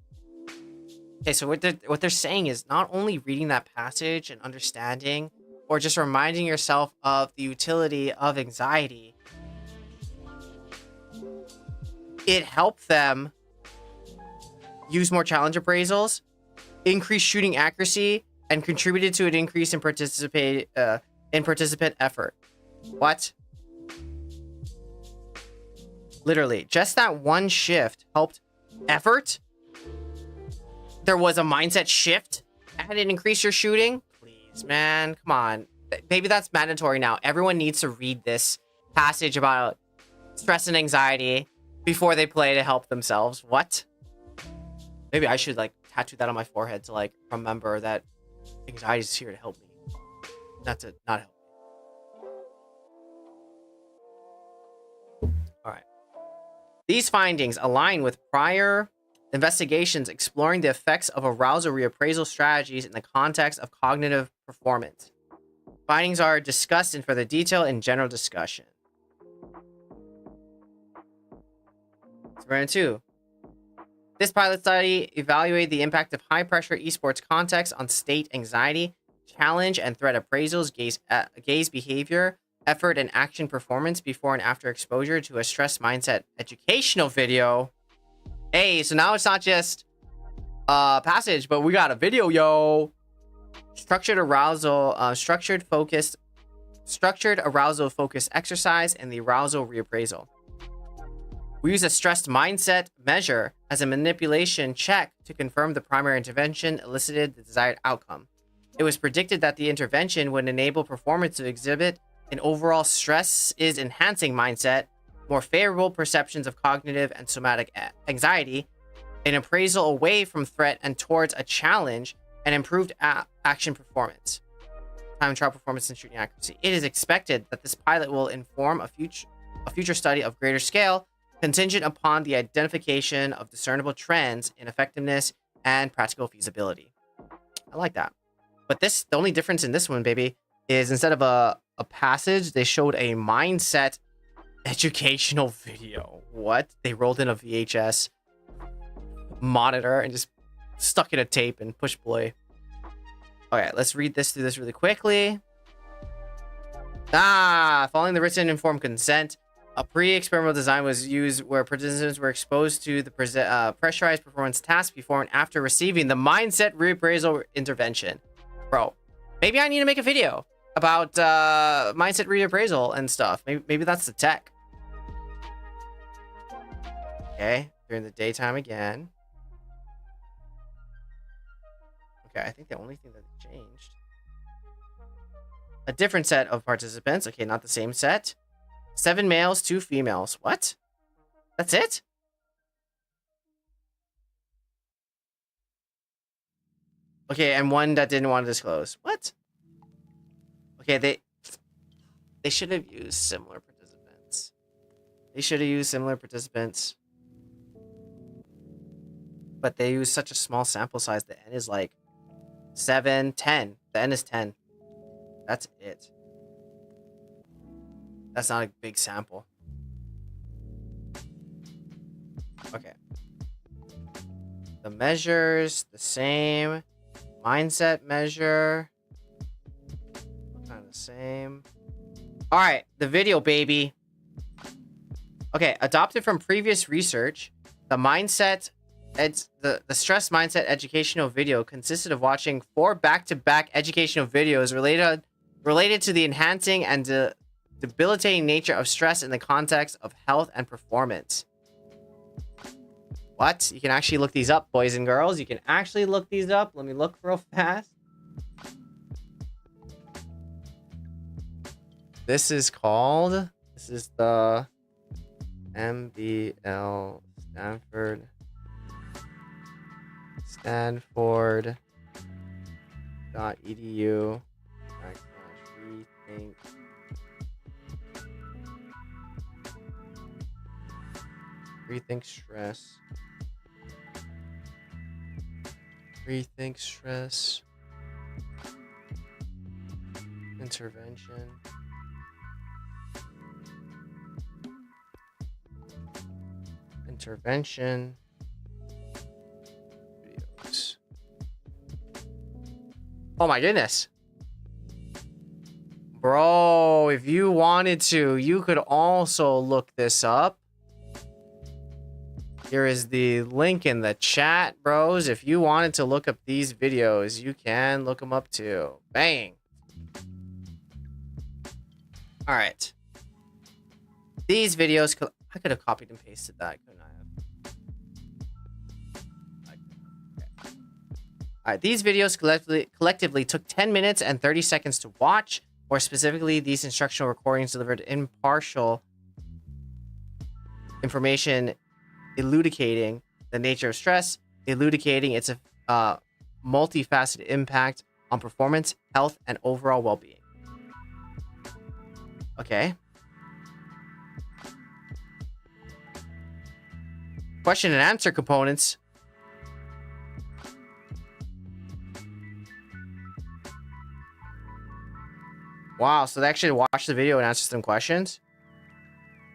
Okay, so what they're saying is not only reading that passage and understanding, or just reminding yourself of the utility of anxiety, it helped them use more challenge appraisals, increase shooting accuracy, and contributed to an increase in participant effort. What? Literally, just that one shift helped effort. There was a mindset shift and it increased your shooting. Please, man, come on. Maybe that's mandatory now. Everyone needs to read this passage about stress and anxiety before they play to help themselves. What? Maybe I should like tattoo that on my forehead to like remember that anxiety is here to help me, not to not help me. All right. These findings align with prior investigations exploring the effects of arousal reappraisal strategies in the context of cognitive performance. Findings are discussed in further detail in general discussion. Round 2. This pilot study evaluated the impact of high-pressure esports context on state anxiety, challenge and threat appraisals, gaze behavior, effort and action performance before and after exposure to a stress mindset educational video. Hey, so now it's not just a passage, but we got a video, yo. Structured arousal focused exercise and the arousal reappraisal. We use a stressed mindset measure as a manipulation check to confirm the primary intervention elicited the desired outcome. It was predicted that the intervention would enable performance to exhibit an overall stress is enhancing mindset, more favorable perceptions of cognitive and somatic anxiety, an appraisal away from threat and towards a challenge, and improved action performance, time trial performance, and shooting accuracy. It is expected that this pilot will inform a future study of greater scale, contingent upon the identification of discernible trends in effectiveness and practical feasibility. I like that. But the only difference in this one, baby, is instead of a passage, they showed a mindset educational video. What? They rolled in a VHS monitor and just stuck in a tape and push play. Okay, let's read through this really quickly. Following the written informed consent, a pre-experimental design was used where participants were exposed to the pressurized performance task before and after receiving the mindset reappraisal intervention. Bro, maybe I need to make a video about mindset reappraisal and stuff. Maybe that's the tech. Okay, during the daytime again. Okay, I think the only thing that changed. A different set of participants. Okay, not the same set. 7 males, 2 females. What? That's it? Okay, and 1 that didn't want to disclose. What? Okay, they should have used similar participants. But they use such a small sample size. The N is like 7, 10. The N is 10. That's it. That's not a big sample. Okay. The measures, the same. Mindset measure. Kind of the same. Alright, the video, baby. Okay, adopted from previous research, the the stress mindset educational video consisted of watching 4 back-to-back educational videos related to the enhancing and debilitating nature of stress in the context of health and performance. What? You can actually look these up, boys and girls. You can actually look these up. Let me look real fast. This is the MBL Stanford.edu rethink stress. Rethink stress. Intervention. Videos. Oh my goodness. Bro, if you wanted to, you could also look this up. Here is the link in the chat, bros. If you wanted to look up these videos, you can look them up too. Bang. All right. These videos, I could have copied and pasted that, couldn't I have? Okay. All right. These videos collectively took 10 minutes and 30 seconds to watch. More specifically, these instructional recordings delivered impartial information elucidating the nature of stress, elucidating its multifaceted impact on performance, health, and overall well-being. Okay. Question and answer components. Wow, so they actually watched the video and answered some questions?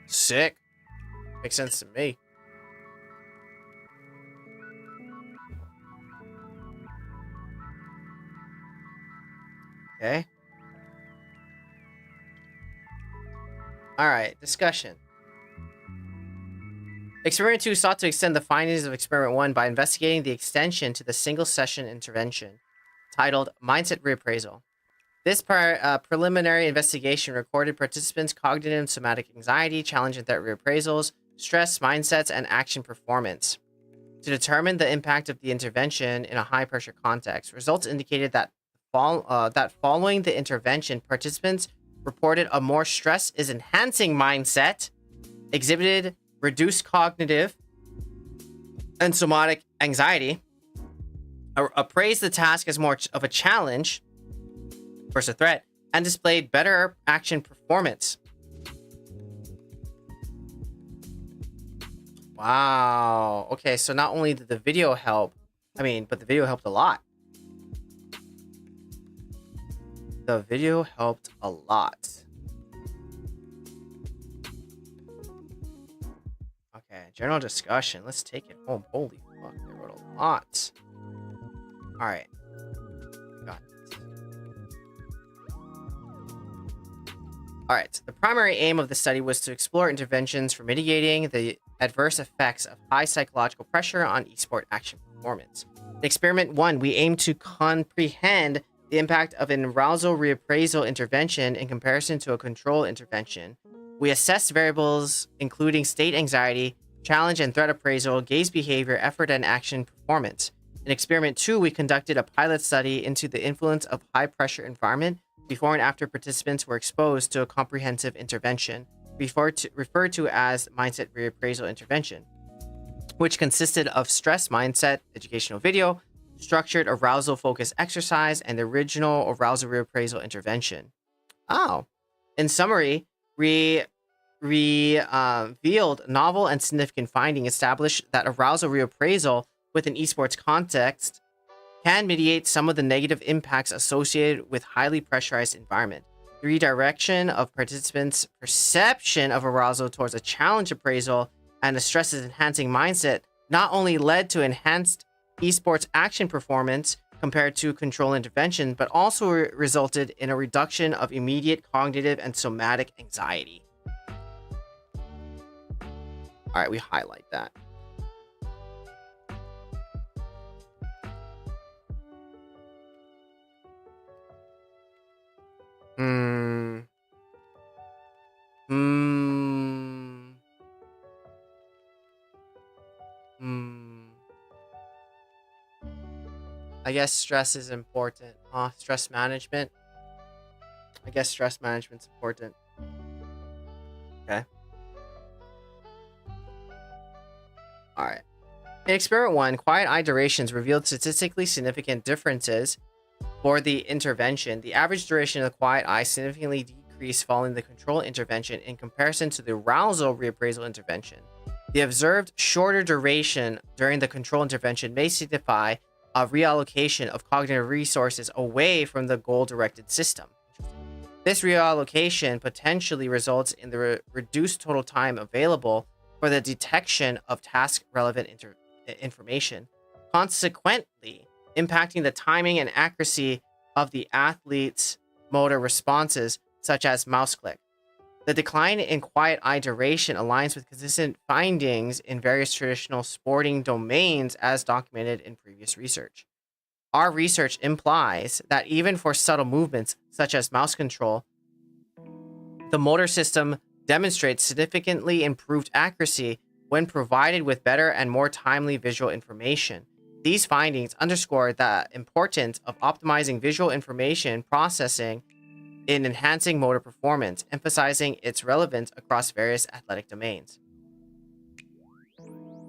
Sick. Makes sense to me. Okay. All right, discussion. Experiment 2 sought to extend the findings of Experiment 1 by investigating the extension to the single session intervention titled Mindset Reappraisal. This preliminary investigation recorded participants' cognitive and somatic anxiety, challenge and threat reappraisals, stress, mindsets, and action performance. To determine the impact of the intervention in a high-pressure context, results indicated that following the intervention, participants reported a more stress-is-enhancing mindset, exhibited reduced cognitive and somatic anxiety, appraised the task as more of a challenge versus a threat, and displayed better action performance. Wow. Okay, so not only did the video help, but the video helped a lot. The video helped a lot. Okay, general discussion. Let's take it home. Holy fuck, they wrote a lot. Alright. Got it. Alright, the primary aim of the study was to explore interventions for mitigating the adverse effects of high psychological pressure on esport action performance. In experiment 1, we aim to comprehend the impact of an arousal reappraisal intervention in comparison to a control intervention. We assessed variables including state anxiety, challenge and threat appraisal, gaze behavior, effort, and action performance. In experiment 2, we conducted a pilot study into the influence of high-pressure environment before and after participants were exposed to a comprehensive intervention, referred to as mindset reappraisal intervention, which consisted of stress mindset educational video, structured arousal focus exercise, and the original arousal reappraisal intervention. Oh, in summary, revealed novel and significant finding established that arousal reappraisal with an esports context can mitigate some of the negative impacts associated with highly pressurized environment. The redirection of participants' perception of arousal towards a challenge appraisal and a stresses-enhancing mindset not only led to enhanced esports action performance compared to control intervention, but also resulted in a reduction of immediate cognitive and somatic anxiety. All right, we highlight that. I guess stress is important. Stress management. I guess stress management's important. Okay. All right. In experiment 1, quiet eye durations revealed statistically significant differences for the intervention. The average duration of the quiet eye significantly decreased following the control intervention in comparison to the arousal reappraisal intervention. The observed shorter duration during the control intervention may signify a reallocation of cognitive resources away from the goal-directed system. This reallocation potentially results in the reduced total time available for the detection of task-relevant information, consequently impacting the timing and accuracy of the athlete's motor responses, such as mouse click. The decline in quiet eye duration aligns with consistent findings in various traditional sporting domains as documented in previous research. Our research implies that even for subtle movements, such as mouse control, the motor system demonstrates significantly improved accuracy when provided with better and more timely visual information. These findings underscore the importance of optimizing visual information processing in enhancing motor performance, emphasizing its relevance across various athletic domains.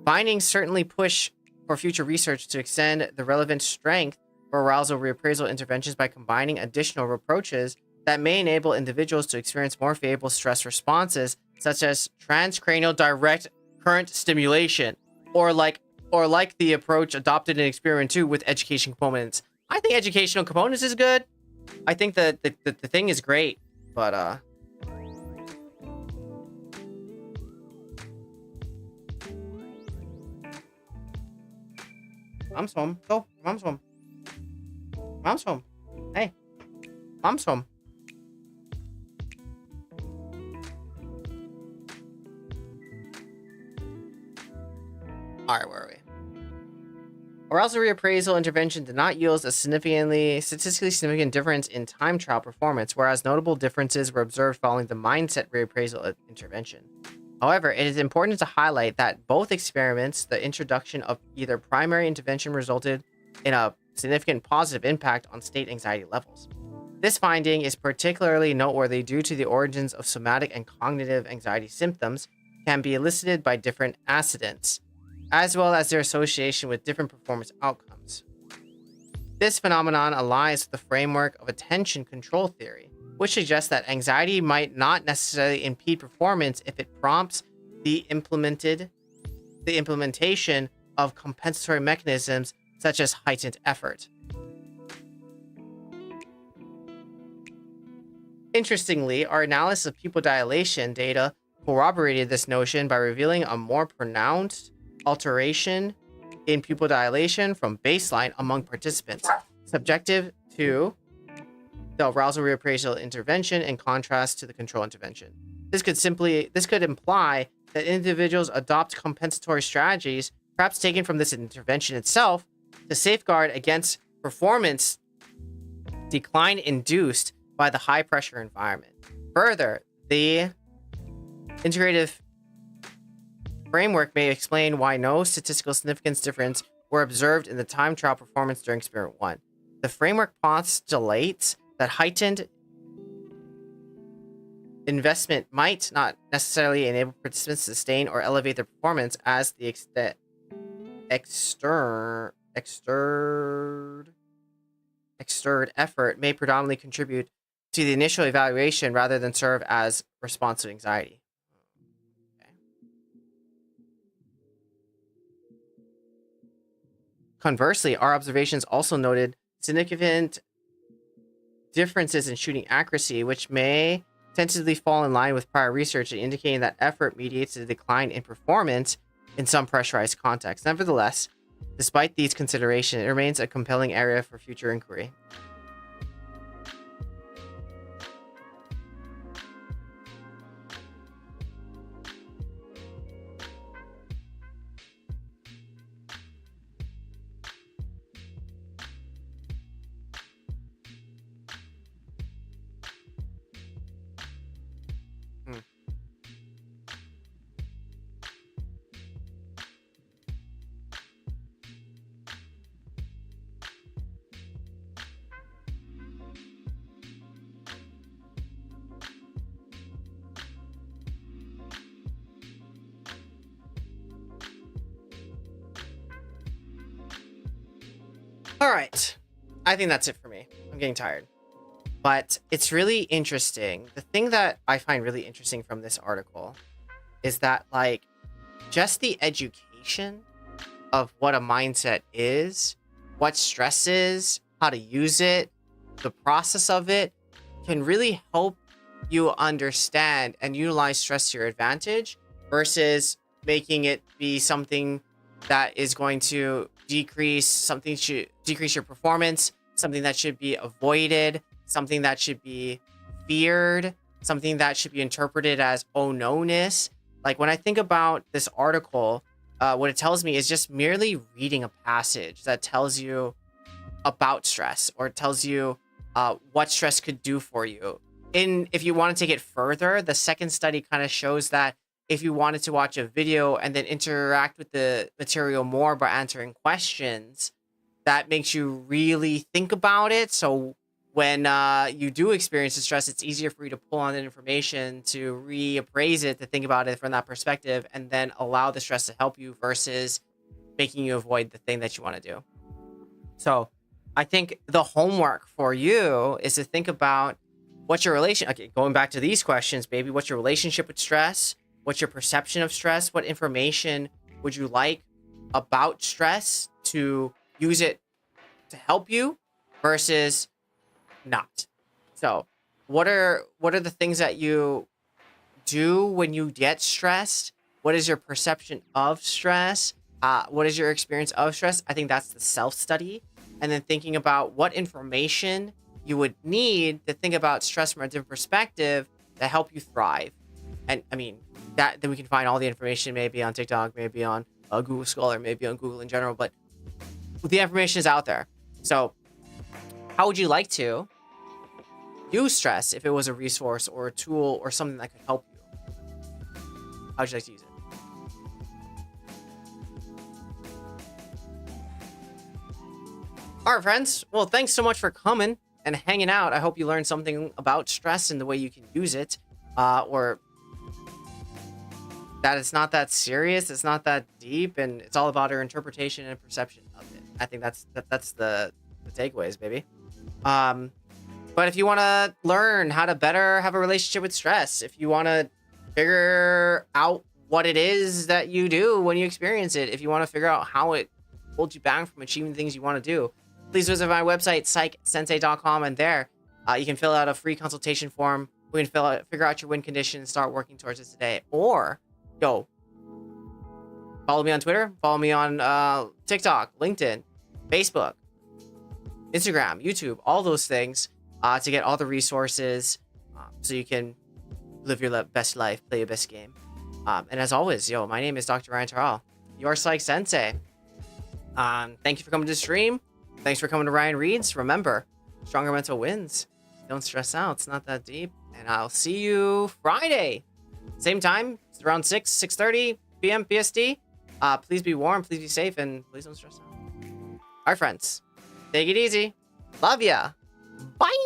Findings certainly push for future research to extend the relevant strength for arousal reappraisal interventions by combining additional approaches that may enable individuals to experience more favorable stress responses, such as transcranial direct current stimulation, or like the approach adopted in experiment 2 with education components. I think educational components is good. I think that the thing is great, but mom's home. Go, mom's home. Mom's home. Hey, mom's home. All right, where are we? Arousal reappraisal intervention did not yield a statistically significant difference in time trial performance, whereas notable differences were observed following the mindset reappraisal intervention. However, it is important to highlight that both experiments, the introduction of either primary intervention resulted in a significant positive impact on state anxiety levels. This finding is particularly noteworthy due to the origins of somatic and cognitive anxiety symptoms can be elicited by different accidents, as well as their association with different performance outcomes. This phenomenon aligns with the framework of attention control theory, which suggests that anxiety might not necessarily impede performance if it prompts the implementation of compensatory mechanisms such as heightened effort. Interestingly, our analysis of pupil dilation data corroborated this notion by revealing a more pronounced alteration in pupil dilation from baseline among participants, subjective to the arousal reappraisal intervention in contrast to the control intervention. This could imply that individuals adopt compensatory strategies, perhaps taken from this intervention itself, to safeguard against performance decline induced by the high pressure environment. Further, the integrative framework may explain why no statistical significance difference were observed in the time trial performance during experiment 1. The framework postulates that heightened investment might not necessarily enable participants to sustain or elevate their performance, as the external effort may predominantly contribute to the initial evaluation rather than serve as response to anxiety. Okay. Conversely, our observations also noted significant differences in shooting accuracy, which may tentatively fall in line with prior research indicating that effort mediates a decline in performance in some pressurized contexts. Nevertheless, despite these considerations, it remains a compelling area for future inquiry. All right. I think that's it for me. I'm getting tired. But it's really interesting. The thing that I find really interesting from this article is that, like, just the education of what a mindset is, what stress is, how to use it, the process of it can really help you understand and utilize stress to your advantage versus making it be something that is going to decrease your performance, something that should be avoided, something that should be feared, something that should be interpreted as oh no-ness. Like, when I think about this article, what it tells me is just merely reading a passage that tells you about stress or tells you what stress could do for you. If you want to take it further, the second study kind of shows that if you wanted to watch a video and then interact with the material more by answering questions, that makes you really think about it. So when you do experience the stress, it's easier for you to pull on that information, to reappraise it, to think about it from that perspective, and then allow the stress to help you versus making you avoid the thing that you want to do. So I think the homework for you is to think about what's your going back to these questions, baby. What's your relationship with stress? What's your perception of stress? What information would you like about stress to use it to help you versus not? So what are the things that you do when you get stressed? What is your perception of stress? What is your experience of stress? I think that's the self-study. And then thinking about what information you would need to think about stress from a different perspective to help you thrive. And I mean, then we can find all the information maybe on TikTok, maybe on Google Scholar, maybe on Google in general, but the information is out there. So how would you like to use stress if it was a resource or a tool or something that could help you? How would you like to use it? All right, friends. Well, thanks so much for coming and hanging out. I hope you learned something about stress and the way you can use it, or that it's not that serious, it's not that deep, and it's all about our interpretation and perception of it. I think that's the takeaways, baby. But if you want to learn how to better have a relationship with stress, if you want to figure out what it is that you do when you experience it, if you want to figure out how it holds you back from achieving things you want to do, please visit my website, psychsensei.com, and there you can fill out a free consultation form. We can figure out your win condition and start working towards it today. Or, follow me on Twitter, follow me on TikTok, LinkedIn, Facebook, Instagram, YouTube, all those things to get all the resources so you can live your best life, play your best game. And as always, my name is Dr. Ryan Terrell, your Psych Sensei. Thank you for coming to the stream. Thanks for coming to Ryan Reads. Remember, stronger mental wins. Don't stress out. It's not that deep. And I'll see you Friday. Same time. It's around 6:30 p.m. PST. Please be warm. Please be safe. And please don't stress out. All right, friends. Take it easy. Love ya. Bye.